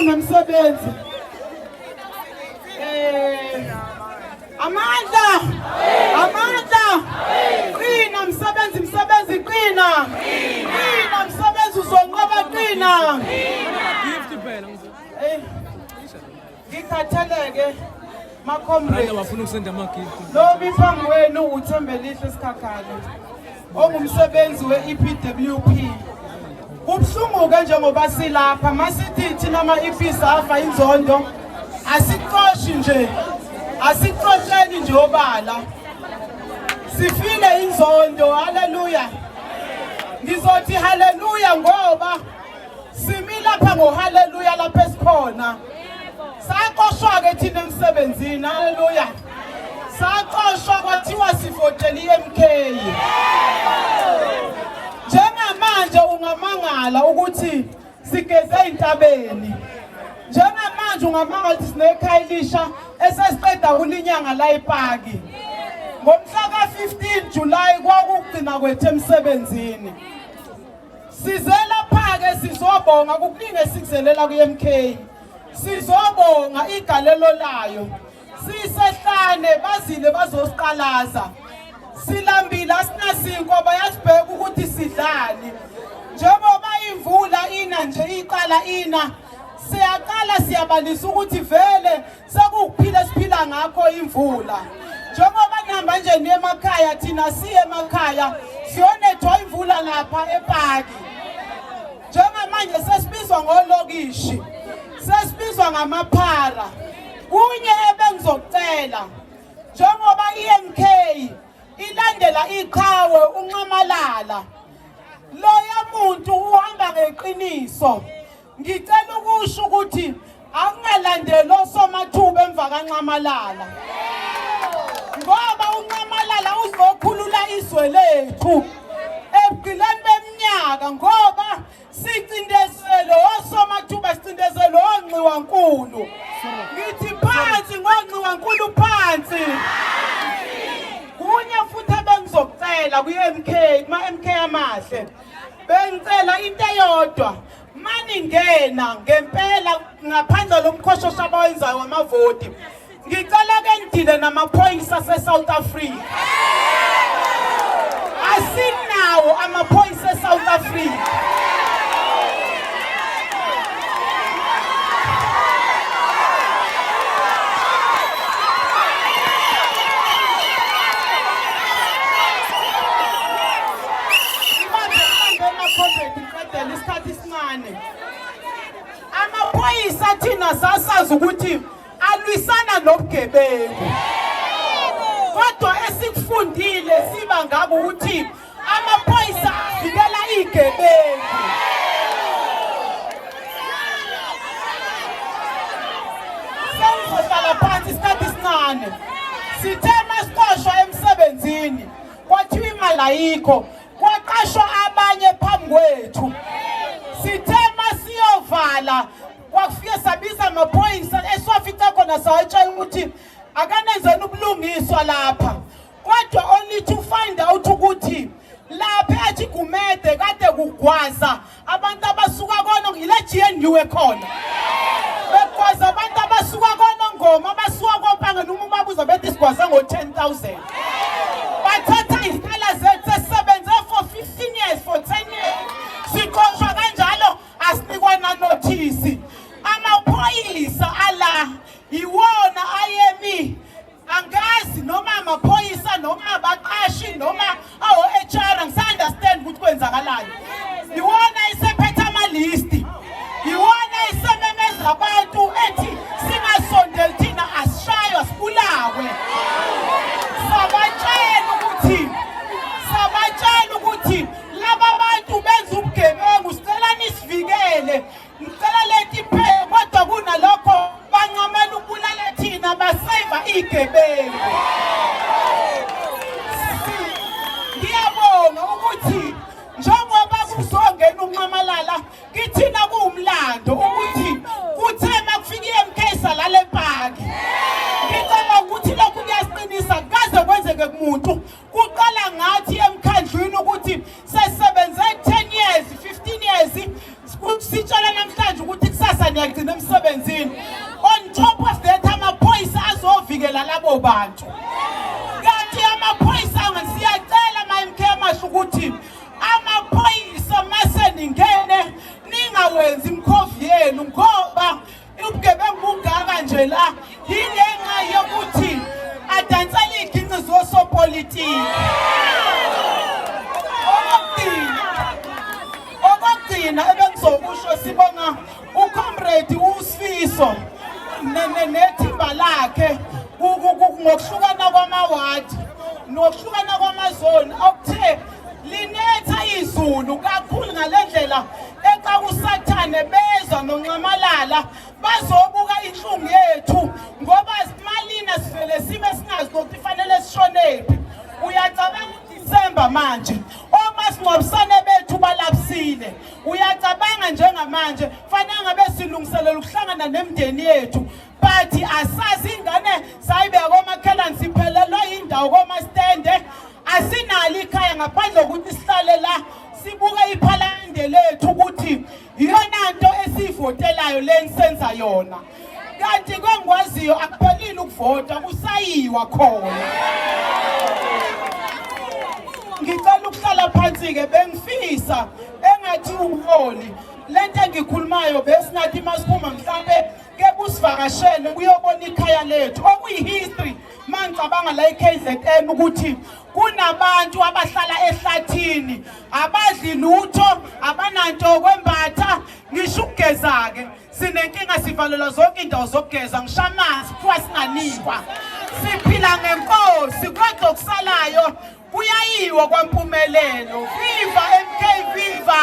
Msebenzi Amandla qina msebenzi qina msebenzi uzonqoba qina ngikhathaleke makhomre bafuna ukusenda amagift lo biphambi wenu uThembelihle Sikhakhane ongumsebenzi we-EPWP. Kubhlungu ke njengoba silapha masithi thina ama-ifisa afa inzondo asixoshi nje asixosheni nje obala sifile inzondo. Haleluya, ngizothi haleluya ngoba simi lapha ngohaleluya lapha esikhona. Saqoshwa ke thina emsebenzini. Haleluya, saqoshwa kwathiwa sivotele iMK. Njengamanje ungamangala ukuthi sigeze intabeni. Njengamanje ungamangala ukuthi sinekhaya elisha esesiqeda kulinyanga la ePaki. Ngomhla ka-15 July kwakugcina kwethu emsebenzini. Sizela phake sizobonga kukuningi esikuzelela ku-MK. Sizobonga igalelo layo. Sisehlane bazile bazosiqalaza. Silambile asinasinko bayasibheka ukuthi sidlani. Njengoba imvula ina nje iqala ina, siyaqala siyabalisa ukuthi vele sekukuphila siphila ngakho imvula. Njengoba nihamba nje niye emakhaya thina siye emakhaya siyonethwa imvula lapha ePaki. Njengamanje sesibizwa ngolokishi, sesibizwa ngamaphara. Kunye ebengizocela njengoba iMK ilandela iqhawe unqamalala loya muntu uhamba ngeqiniso. Ngicela ukusho ukuthi akungalandeli osomathuba emva kaNqamalala ngoba uNqamalala uzokhulula izwe lethu ebugqileni beminyaka ngoba sicindezelo osomathuba sicindezelo onxiwankulu. Ngithi phansi ngonxiwankulu phansi. Kunye futhi ebengizocela ku-MK ma-MK amahle bengicela into eyodwa maningena ngempela ngaphandle lomkhoshosho abawenzayo wamavoti. Ngicela ke ngidile namaphoyisa ase-South Africa. Asinawo amaphoyisa e-South Africa. Amaphoyisa thina sasazi ukuthi alwisana nobugebengu. Kodwa esikufundile siba ngabo ukuthi amaphoyisa avikela igebengu. Sengizohlala phansi isikhathi esincane. Sithe masiqoshwa emsebenzini kwathiwa imali ayikho, kwaqashwa abanye phambi kwethu. Sithe masiyovala kwafike sabiza amaphoyisa esiwafica khona sawatshela ukuthi akanenzeni ubulungiswa lapha. Kodwa only to find out ukuthi lapha eThigumede kade kugwaza abantu abasuka kona ile GNU ekhona. Begwaza abantu abasuka kona Ngoma abasuka koPanga noma ubabuza bethi sigwaza ngo-10,000. Bathatha izikhala zethu esebenze for 15 years, for 10 years. Siqoshwa kanjalo asinikwa na notice. Amaphoyisa ala iwona ayemi angazi noma amaphoyisa noma abaqashi noma awo-HR ngisaunderstand ukuthi kwenzakalani. Iwona isephethe amalisti, iwona isememeza abantu ethi singasondeli thina asishaywa sibulawe. Sabatshela ukuthi laba bantu benza ubugebengu, sicelani basivikele ngicela lethi iphele kodwa kunalokho bancamela ukubulala thina baseva igebengu. Ngiyabonga ukuthi njengoba kuzongena uNcamalala kithina kuwumlando ukuthi kuthe makufika iMK salale ePaki. Ngicela ukuthi lokhu kuyasiqinisa kaze kwenzeke kumuntu kuqala ngathi emkhandlwini ukuthi sesebenze 10 years 15 years sitshela namhlanje ukuthi kusasa niyagcina emsebenzini. On top of that amaphoyisa azovikela labo bantu. Kanti amaphoyisa ngisiyacela ama-MK amasho ukuthi amaphoyisa mase ningene ningawenzi imkhovi yenu ngoba ubugebengu bungaka nje la yingenxa yokuthi adansela iginci zosopolitiki. Okugcina ebengizokusho sibonga uComrade uSifiso nethimba lakhe ngokuhlukana kwamawadi nokuhlukana kwamazoni okuthe linetha izulu kakhulu ngalendlela exa usathane bezwa noNcamalala bazobuka inhlungu yethu ngoba malina sivele sibe singazi ukuthi fanele sishonephi. Uyacabanga uDisemba manje omasingcwabisane bethu balapsile. Uyacabanga njengamanje fanele ngabe silungiselela ukuhlangana nemndeni yethu but asazi ingane sayibeka komakhelwane siphelelwa indawo komastende asinalo ikhaya ngaphandle kokuthi sihlale la sibuke iphalamende lethu ukuthi iyona nto esivotelayo lensenza yona. Kanti kwengwaziyo akuphelile ukuvota kusayiwa khona. Ngicela ukuhlala phansi ke bengifisa engathi ubuholi lento engikhulumayo besingathi masiphuma mhlambe ke busivakashele kuyobona ikhaya lethu okuyihistory mangicabanga la eKZN ukuthi kunabantu abahlala ehlathini abadli lutho abananto kwembatha ngisho ukugeza ke sinenkinga sivalelwa zonke indawo zokugeza ngishamanzi kuwa singanikwa siphila ngenkosi kodwa kusalayo kuyayiwa kwampumelelo. Viva MK, viva!